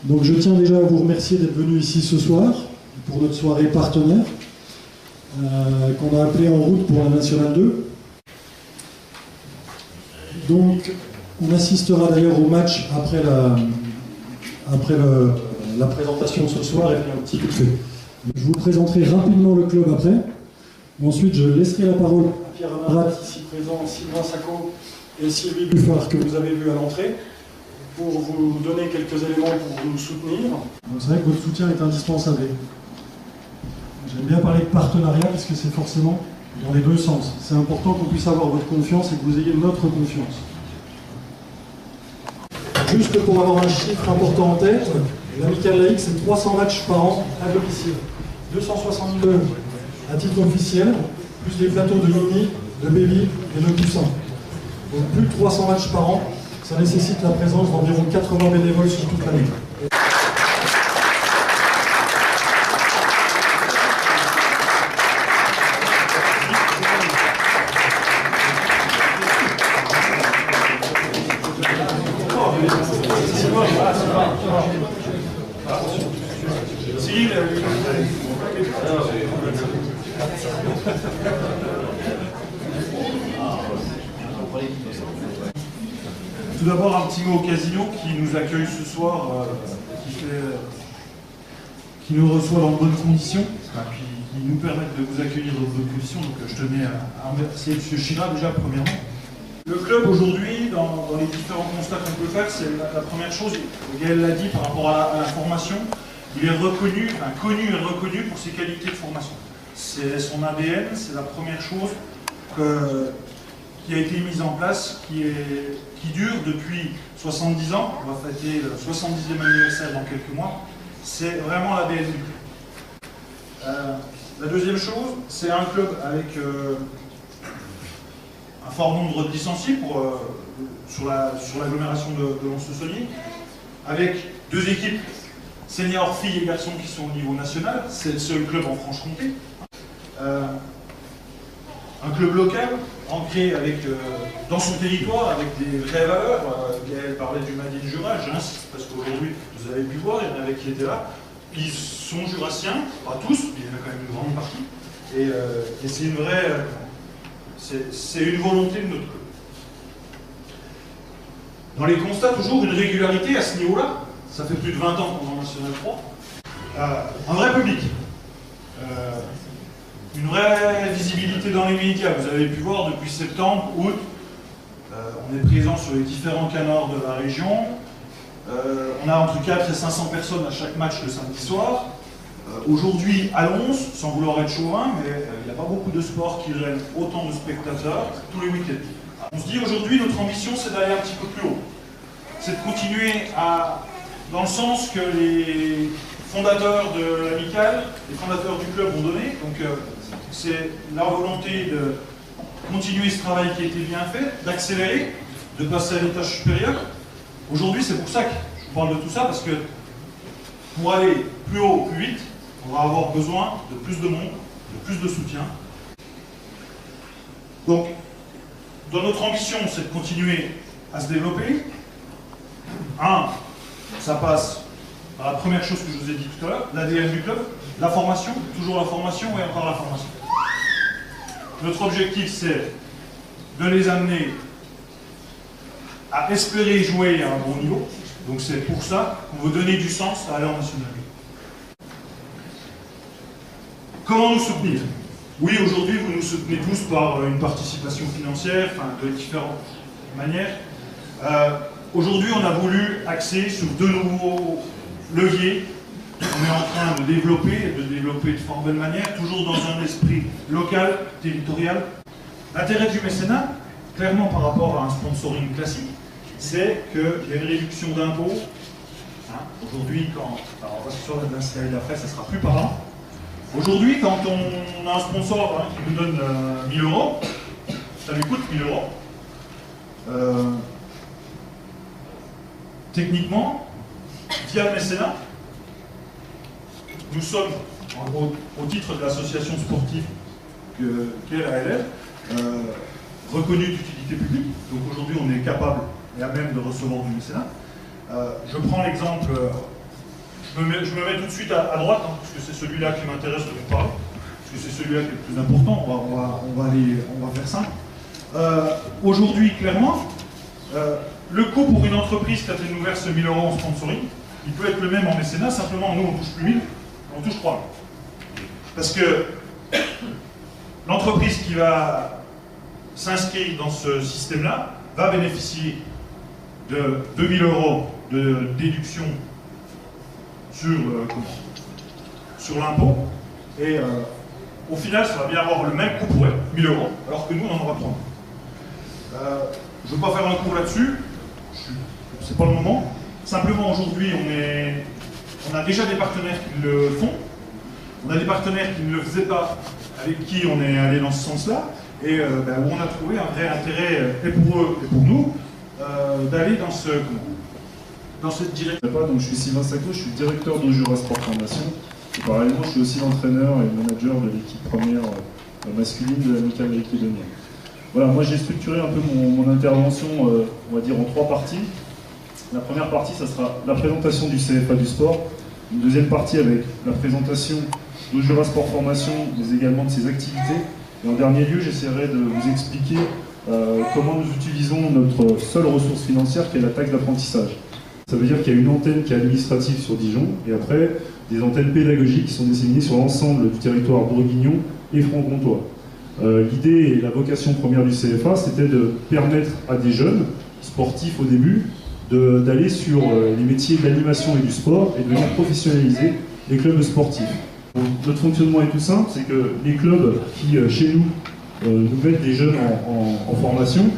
Donc je tiens déjà à vous remercier d'être venus ici ce soir pour notre soirée partenaire qu'on a appelée En route pour la Nationale 2. Donc on assistera d'ailleurs au match après la présentation de ce soir et puis un petit coup de feu. Je vous présenterai rapidement le club après. Ensuite, je laisserai la parole à Pierre Amarat, ici présent, Sylvain Sacco et Sylvie Buffard, que vous avez vu à l'entrée, pour vous donner quelques éléments pour nous soutenir. C'est vrai que votre soutien est indispensable. J'aime bien parler de partenariat parce que c'est forcément dans les deux sens. C'est important qu'on puisse avoir votre confiance et que vous ayez notre confiance. Juste pour avoir un chiffre important en tête, l'Amicale laïque, c'est 300 matchs par an à domicile. 262 à titre officiel, plus les plateaux de mini, de baby et de poussin. Donc plus de 300 matchs par an, ça nécessite la présence d'environ 80 bénévoles sur toute l'année. Tout d'abord, un petit mot au casino qui nous accueille ce soir, qui nous reçoit dans de bonnes conditions, qui nous permettent de vous accueillir dans de bonnes conditions. Donc je tenais à remercier M. Chira déjà premièrement. Le club aujourd'hui, dans les différents constats qu'on peut faire, c'est la première chose, Gaël l'a dit par rapport à la formation, il est reconnu, connu et reconnu pour ses qualités de formation. C'est son ADN, c'est la première chose qui a été mise en place, qui dure depuis 70 ans. On va fêter le 70e anniversaire dans quelques mois. C'est vraiment l'ADN du club. La deuxième chose, c'est un club avec un fort nombre de licenciés sur l'agglomération de Lons-le-Saunier, avec deux équipes seniors filles et garçons qui sont au niveau national. C'est le seul club en Franche-Comté. Un club local, ancré dans son territoire, avec des vraies valeurs. Gaël parlait du Made in Jura, j'insiste, parce qu'aujourd'hui, vous avez pu voir, il y en avait qui étaient là. Ils sont jurassiens, pas tous, mais il y en a quand même une grande partie. Et c'est une vraie... c'est une volonté de notre club. Dans les constats, toujours une régularité à ce niveau-là. Ça fait plus de 20 ans qu'on est en National 3. Un vrai public. Une vraie visibilité dans les médias. Vous avez pu voir depuis septembre, août, on est présent sur les différents canards de la région. On a entre 4 et 500 personnes à chaque match le samedi soir. Aujourd'hui, à Lons, sans vouloir être chauvin, mais il n'y a pas beaucoup de sports qui gênent autant de spectateurs tous les week-ends. On se dit aujourd'hui, notre ambition, c'est d'aller un petit peu plus haut. C'est de continuer dans le sens que les fondateurs de l'Amicale, les fondateurs du club ont donné. Donc c'est leur volonté de continuer ce travail qui a été bien fait, d'accélérer, de passer à l'étage supérieur. Aujourd'hui, c'est pour ça que je vous parle de tout ça, parce que pour aller plus haut, plus vite, on va avoir besoin de plus de monde, de plus de soutien. Donc, dans notre ambition, c'est de continuer à se développer. Ça passe par la première chose que je vous ai dit tout à l'heure, l'ADN du club, la formation, toujours la formation et encore la formation. Notre objectif, c'est de les amener à espérer jouer à un bon niveau. Donc c'est pour ça qu'on veut donner du sens à aller en National 2. Comment nous soutenir? Oui, aujourd'hui, vous nous soutenez tous par une participation financière, de différentes manières. Aujourd'hui, on a voulu axer sur deux nouveaux leviers qu'on est en train de développer de fort belle manière, toujours dans un esprit local, territorial. L'intérêt du mécénat, clairement par rapport à un sponsoring classique, c'est qu'il y a une réduction d'impôts. Aujourd'hui, on va se faire de l'installer après, ça ne sera plus parlant. Aujourd'hui, quand on a un sponsor qui nous donne 1000 €, ça lui coûte 1000 €. Techniquement, via le mécénat, nous sommes, au titre de l'association sportive qu'est la LL, reconnue d'utilité utilité publique. Donc aujourd'hui, on est capable et à même de recevoir du mécénat. Je prends l'exemple, je me mets tout de suite à droite, hein, parce que c'est celui-là qui m'intéresse de vous parler, parce que c'est celui-là qui est le plus important. On va faire simple. Aujourd'hui, clairement, le coût pour une entreprise quand elle nous verse 1 000 € en sponsoring, il peut être le même en mécénat, simplement nous on touche plus 1 000, on touche 3 000. Parce que l'entreprise qui va s'inscrire dans ce système-là va bénéficier de 2 000 € de déduction sur l'impôt, et au final ça va bien avoir le même coût pour elle, 1 000 €, alors que nous on en aura 3 000. Je ne veux pas faire un cours là-dessus, c'est pas le moment. Simplement aujourd'hui, on a déjà des partenaires qui le font, on a des partenaires qui ne le faisaient pas, avec qui on est allé dans ce sens-là, et où on a trouvé un vrai intérêt, et pour eux et pour nous, d'aller dans cette direction. Donc, je suis Sylvain Sacco, je suis directeur de Jura Sport Formation, et parallèlement je suis aussi l'entraîneur et manager de l'équipe première masculine de l'Amicale Macédonienne. Voilà, moi j'ai structuré un peu mon intervention, on va dire en 3 parties. La première partie, ça sera la présentation du CFA du sport. Une deuxième partie avec la présentation de Jura Sport Formation, mais également de ses activités. Et en dernier lieu, j'essaierai de vous expliquer comment nous utilisons notre seule ressource financière, qui est la taxe d'apprentissage. Ça veut dire qu'il y a une antenne qui est administrative sur Dijon, et après, des antennes pédagogiques qui sont disséminées sur l'ensemble du territoire bourguignon et franc-comtois. L'idée et la vocation première du CFA, c'était de permettre à des jeunes, sportifs au début, d'aller sur les métiers de l'animation et du sport et de venir professionnaliser les clubs sportifs. Donc, notre fonctionnement est tout simple, c'est que les clubs qui, chez nous, nous mettent des jeunes en formation,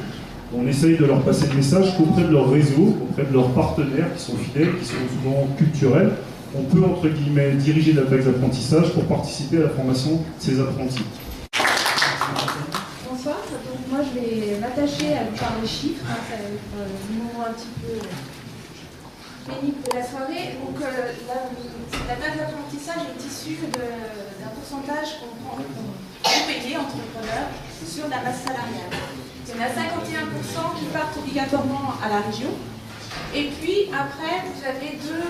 on essaye de leur passer le message qu'auprès de leur réseau, auprès de leurs partenaires qui sont fidèles, qui sont souvent culturels, on peut, entre guillemets, diriger la taxe d'apprentissage pour participer à la formation de ces apprentis. Bonsoir, donc moi je vais m'attacher à vous parler chiffres, ça va être le moment un petit peu pénible de la soirée. Donc la taxe d'apprentissage est issue d'un pourcentage qu'on peut payer entrepreneurs sur la masse salariale. Il y en a 51% qui partent obligatoirement à la région. Et puis après, vous avez deux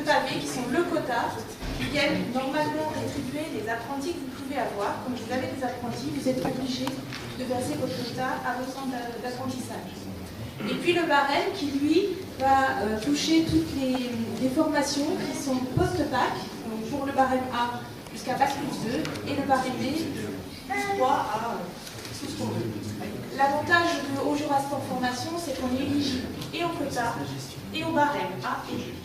pavés qui sont le quota, qui viennent normalement rétribuer les apprentis que vous pouvez avoir. Comme vous avez des apprentis, vous êtes obligé de verser votre quota à votre centre d'apprentissage. Et puis le barème qui, lui, va toucher toutes les formations qui sont post-bac, donc pour le barème A jusqu'à bac plus 2, et le barème B de 3 à tout ce qu'on veut. L'avantage au Jura Sport Formation, c'est qu'on est éligible et au quota et au barème A et B.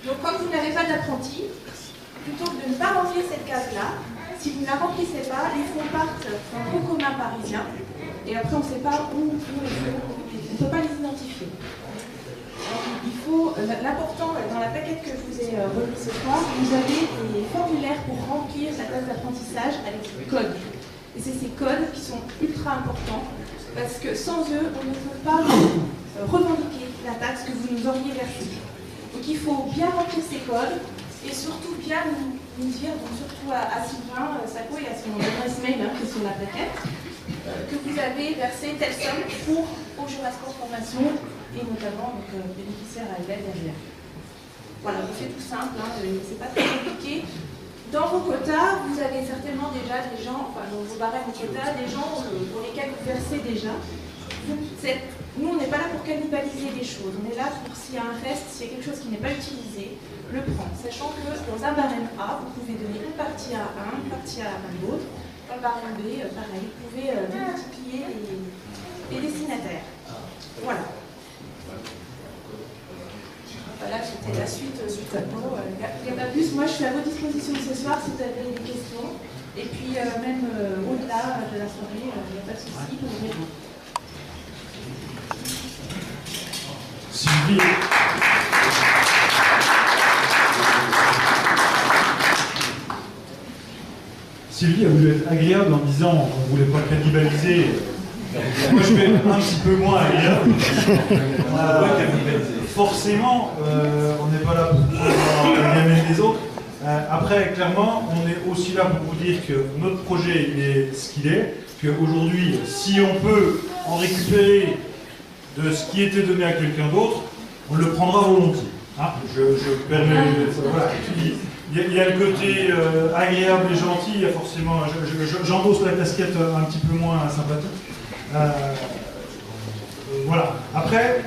Donc comme vous n'avez pas d'apprenti, plutôt que de ne pas remplir cette case-là, si vous ne la remplissez pas, les fonds partent en fonds commun parisien, et après on ne sait pas où les fonds, on ne peut pas les identifier. Il faut, l'important, dans la plaquette que je vous ai remis ce soir, vous avez des formulaires pour remplir la taxe d'apprentissage avec des codes. Et c'est ces codes qui sont ultra importants, parce que sans eux, on ne peut pas revendiquer la taxe que vous nous auriez versée. Donc il faut bien remplir ces codes, et surtout bien nous dire, donc surtout à Sylvain Sacco et à son adresse mail qui est sur la plaquette, que vous avez versé telle somme pour au Jura Sport Formation, et notamment donc, bénéficiaire à EBEL derrière. Voilà, c'est tout simple, c'est pas très compliqué. Dans vos quotas, vous avez certainement déjà des gens, enfin dans vos barèmes de quotas, des gens pour lesquels vous versez déjà. Nous, on n'est pas là pour cannibaliser les choses, on est là pour, s'il y a un reste, s'il y a quelque chose qui n'est pas utilisé, le prendre. Sachant que dans un barème A, vous pouvez donner une partie à un, une partie à un autre. Dans le barème B, pareil, vous pouvez multiplier les destinataires. Voilà. Voilà, c'était la suite du tableau. Il n'y a pas plus. Moi, je suis à votre disposition ce soir si vous avez des questions. Et puis, même au-delà de la soirée, il n'y a pas de souci. Vous pouvez... Sylvie a voulu être agréable en disant qu'on ne voulait pas cannibaliser. Moi, je vais être un petit peu moins agréable. Forcément, on n'est pas là pour gamer les autres. Après, clairement, on est aussi là pour vous dire que notre projet il est ce qu'il est, qu'aujourd'hui, si on peut en récupérer de ce qui était donné à quelqu'un d'autre, on le prendra volontiers. Hein, je permets, voilà. Il y a le côté agréable et gentil, il y a forcément, j'endosse la casquette un petit peu moins sympathique. Voilà. Après,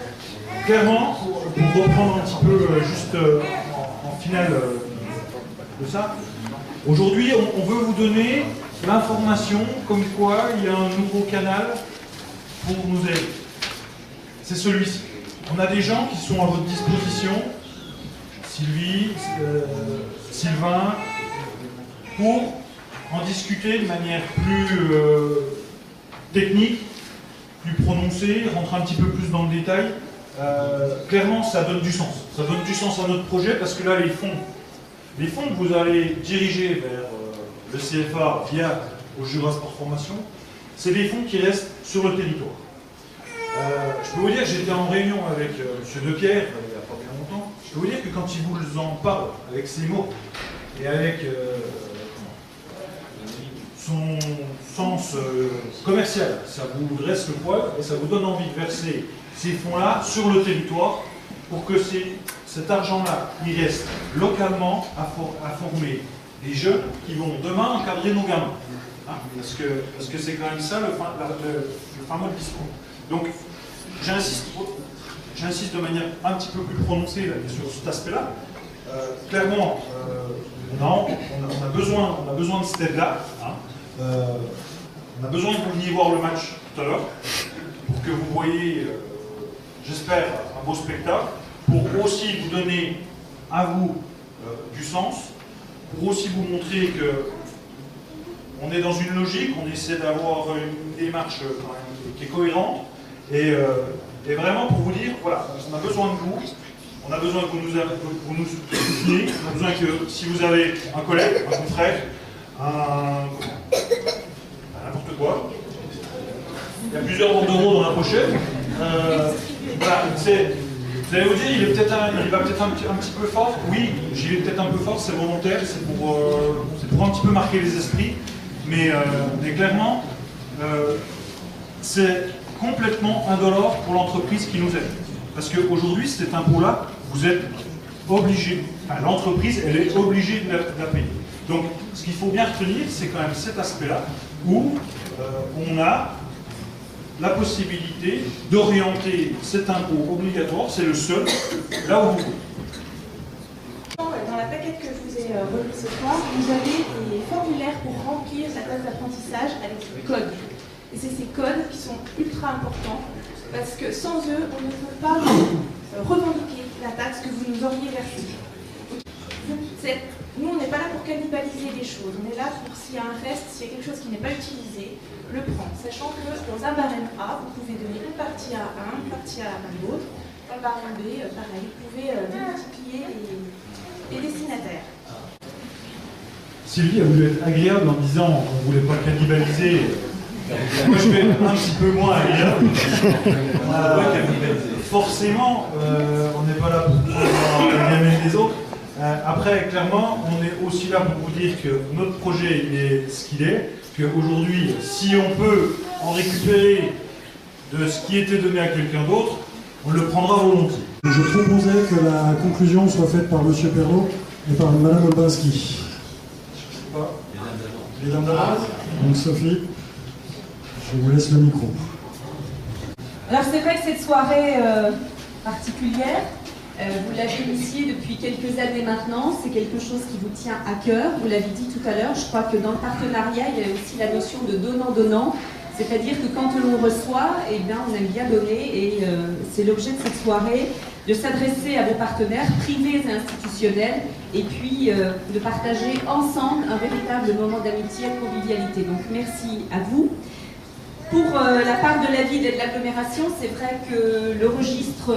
clairement, pour reprendre un petit peu juste en finale de ça, aujourd'hui on veut vous donner l'information comme quoi il y a un nouveau canal pour nous aider. C'est celui-ci. On a des gens qui sont à votre disposition, Sylvie, Sylvain, pour en discuter de manière plus technique, plus prononcée, rentrer un petit peu plus dans le détail. Clairement, ça donne du sens. Ça donne du sens à notre projet parce que là, les fonds que vous allez diriger vers le CFA via au Jura Sport Formation, c'est des fonds qui restent sur le territoire. Je peux vous dire que j'étais en réunion avec M. Depierre il n'y a pas bien longtemps. Je peux vous dire que quand il vous en parle avec ses mots et avec son sens commercial, ça vous dresse le poil et ça vous donne envie de verser ces fonds-là sur le territoire pour que cet argent-là, il reste localement à former des jeunes qui vont demain encadrer nos gamins. Hein, parce que c'est quand même ça le fameux discours. Donc, j'insiste de manière un petit peu plus prononcée là, sur cet aspect-là. Clairement, on a besoin de cette aide-là. Hein. On a besoin que vous veniez voir le match tout à l'heure, pour que vous voyez, j'espère, un beau spectacle, pour aussi vous donner à vous du sens, pour aussi vous montrer que on est dans une logique, on essaie d'avoir une démarche qui est cohérente, et vraiment pour vous dire, voilà, on a besoin de vous, on a besoin que vous nous souteniez, on a besoin que si vous avez un collègue, un confrère, n'importe quoi, il y a plusieurs bordereaux dans la pochette, voilà, vous allez vous dire, il va peut-être un petit peu fort, oui, j'y vais peut-être un peu fort, c'est volontaire, c'est pour un petit peu marquer les esprits, mais clairement, c'est complètement indolore pour l'entreprise qui nous aide. Parce qu'aujourd'hui, cet impôt-là, vous êtes obligé, enfin, l'entreprise, elle est obligée de la payer. Donc, ce qu'il faut bien retenir, c'est quand même cet aspect-là, où on a la possibilité d'orienter cet impôt obligatoire, c'est le seul, là où vous voulez. Dans la plaquette que je vous ai remise ce soir, vous avez des formulaires pour remplir la taxe d'apprentissage avec des codes. Et c'est ces codes qui sont ultra importants, parce que sans eux, on ne peut pas revendiquer la taxe que vous nous auriez versée. Nous, on n'est pas là pour cannibaliser les choses, on est là pour, s'il y a un reste, s'il y a quelque chose qui n'est pas utilisé, le prendre. Sachant que dans un barème A, vous pouvez donner une partie à un, une partie à l'autre. Dans le barème B, pareil, vous pouvez multiplier les destinataires. Sylvie a voulu être agréable en disant qu'on ne voulait pas cannibaliser. Moi, je vais être un petit peu moins agréable. Forcément, on n'est pas là pour gagner les autres. Après, clairement, on est aussi là pour vous dire que notre projet il est ce qu'il est, qu'aujourd'hui, si on peut en récupérer de ce qui était donné à quelqu'un d'autre, on le prendra volontiers. Je proposais que la conclusion soit faite par M. Perrault et par Mme Olbinski. Les dames d'avant. Donc Sophie, je vous laisse le micro. Alors c'est vrai que cette soirée particulière, vous l'avez initiée depuis quelques années maintenant, c'est quelque chose qui vous tient à cœur, vous l'avez dit tout à l'heure, je crois que dans le partenariat, il y a aussi la notion de donnant-donnant, c'est-à-dire que quand l'on reçoit, eh bien, on aime bien donner, et c'est l'objet de cette soirée, de s'adresser à vos partenaires privés et institutionnels, et puis de partager ensemble un véritable moment d'amitié et de convivialité. Donc merci à vous. Pour la part de la ville et de l'agglomération, c'est vrai que le registre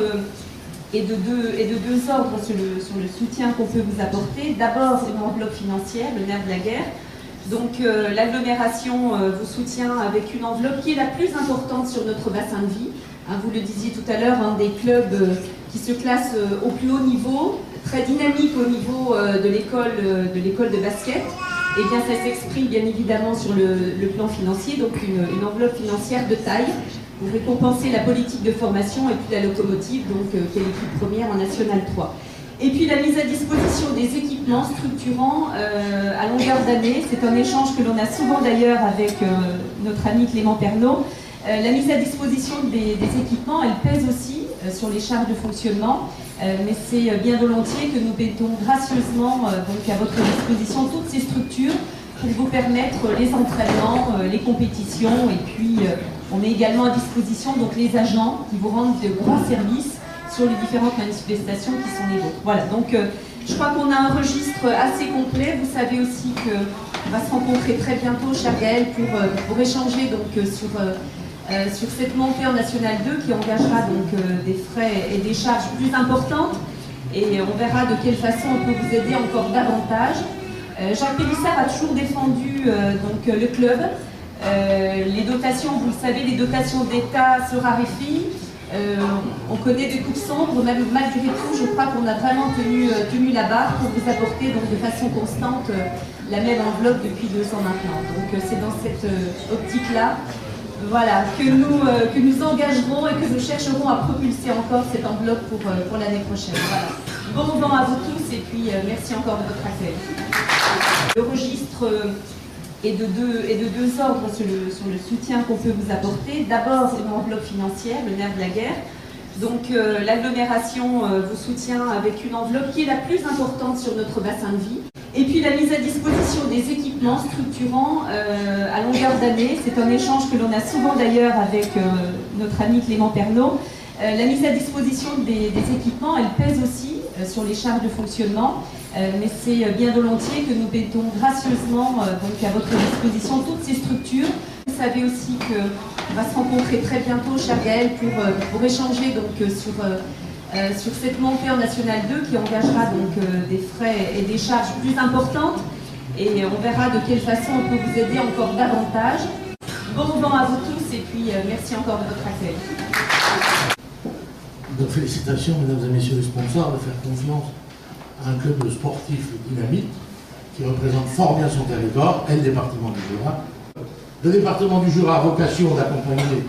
est de deux ordres sur le soutien qu'on peut vous apporter. D'abord, une enveloppe financière, le nerf de la guerre. Donc l'agglomération vous soutient avec une enveloppe qui est la plus importante sur notre bassin de vie. Hein, vous le disiez tout à l'heure, des clubs qui qui se classe au plus haut niveau, très dynamique au niveau de l'école de basket. Et bien ça s'exprime bien évidemment sur le plan financier, donc une enveloppe financière de taille pour récompenser la politique de formation et puis la locomotive, donc qui est l'équipe première en National 3. Et puis la mise à disposition des équipements structurants à longueur d'année, c'est un échange que l'on a souvent d'ailleurs avec notre ami Clément Pernaut. La mise à disposition des équipements, elle pèse aussi sur les charges de fonctionnement, mais c'est bien volontiers que nous mettons gracieusement donc à votre disposition toutes ces structures pour vous permettre les entraînements, les compétitions, et puis on met également à disposition donc les agents qui vous rendent de grands services sur les différentes manifestations qui sont les vôtres. Voilà, donc je crois qu'on a un registre assez complet. Vous savez aussi qu'on va se rencontrer très bientôt, cher Gaël, pour échanger donc sur cette montée en National 2 qui engagera donc des frais et des charges plus importantes, et on verra de quelle façon on peut vous aider encore davantage. Jacques Pélissard a toujours défendu donc, le club. Les dotations, vous le savez, les dotations d'État se raréfient. On connaît des coups sombres, même malgré tout, je crois qu'on a vraiment tenu la barre pour vous apporter donc, de façon constante la même enveloppe depuis 2 ans maintenant. Donc c'est dans cette optique-là, voilà, que nous engagerons et que nous chercherons à propulser encore cette enveloppe pour l'année prochaine. Voilà. Bon vent à vous tous et puis merci encore de votre accueil. Le registre est de deux ordres sur le soutien qu'on peut vous apporter. D'abord, une enveloppe financière, le nerf de la guerre. Donc l'agglomération vous soutient avec une enveloppe qui est la plus importante sur notre bassin de vie. Et puis la mise à disposition des équipements structurants à longueur d'année, c'est un échange que l'on a souvent d'ailleurs avec notre ami Clément Pernaut. La mise à disposition des équipements, elle pèse aussi sur les charges de fonctionnement, mais c'est bien volontiers que nous mettons gracieusement donc à votre disposition toutes ces structures. Vous savez aussi qu'on va se rencontrer très bientôt, cher Gaël, pour échanger donc sur cette montée en National 2 qui engagera donc des frais et des charges plus importantes, et on verra de quelle façon on peut vous aider encore davantage. Bon vent à vous tous et puis merci encore de votre accueil. Donc félicitations mesdames et messieurs les sponsors de faire confiance à un club sportif dynamique qui représente fort bien son territoire et le département du Jura. Le département du Jura a vocation d'accompagner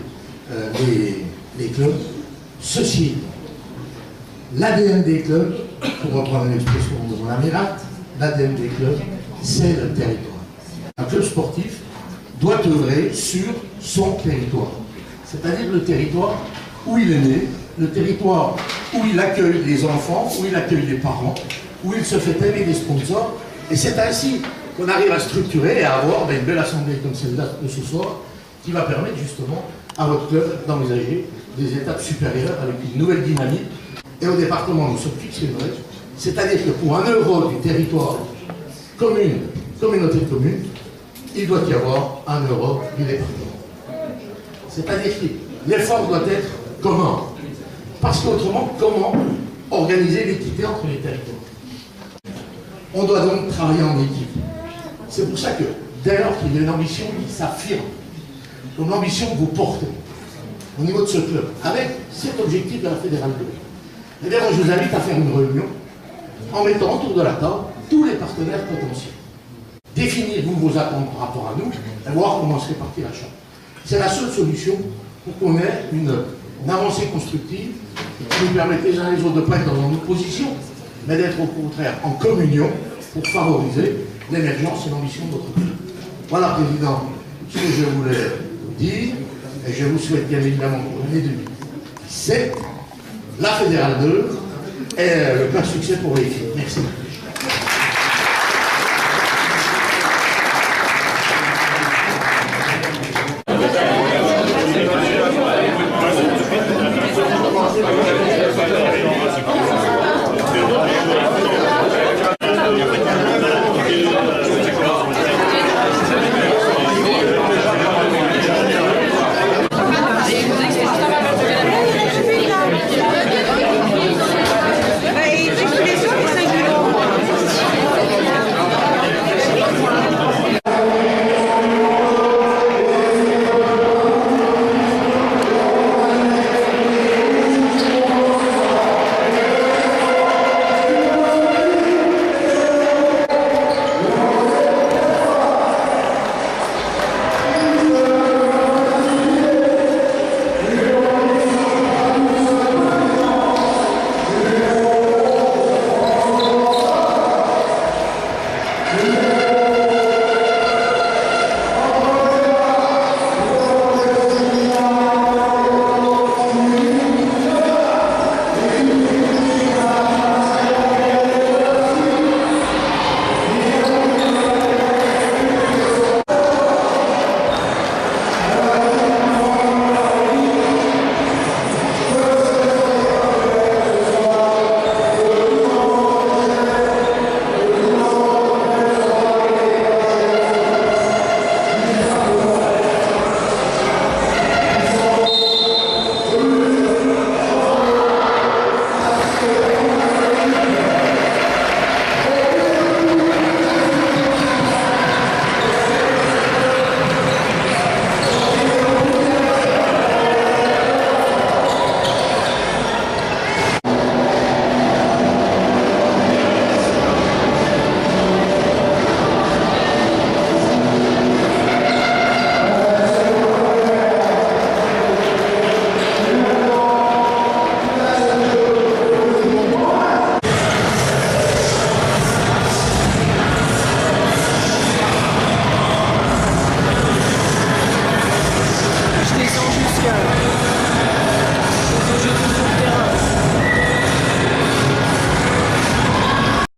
les clubs. Ceci, l'ADN des clubs, pour reprendre une expression de mon ami Rat, l'ADN des clubs, c'est le territoire. Un club sportif doit œuvrer sur son territoire, c'est-à-dire le territoire où il est né, le territoire où il accueille les enfants, où il accueille les parents, où il se fait aimer des sponsors. Et c'est ainsi qu'on arrive à structurer et à avoir une belle assemblée comme celle-là de ce soir, qui va permettre justement à votre club d'envisager des étapes supérieures avec une nouvelle dynamique. Et au département, nous sommes fixés une règle, c'est-à-dire que pour 1 euro du territoire commune, communauté de communes, il doit y avoir 1 euro du département. C'est-à-dire que l'effort doit être commun. Parce qu'autrement, comment organiser l'équité entre les territoires? On doit donc travailler en équipe. C'est pour ça que, dès lors qu'il y a une ambition qui s'affirme, une ambition que vous portez au niveau de ce club, avec cet objectif de la Fédérale 2, eh bien, moi, je vous invite à faire une réunion en mettant autour de la table tous les partenaires potentiels. Définir vos attentes par rapport à nous et voir comment se répartit la charge. C'est la seule solution pour qu'on ait une avancée constructive qui nous permette les uns les autres de ne pas être dans une opposition, mais d'être au contraire en communion pour favoriser l'émergence et l'ambition de notre pays. Voilà, Président, ce que je voulais vous dire, et je vous souhaite bien évidemment pour l'année 2017, la Fédérale 2 et le plein succès pour l'équipe. Merci.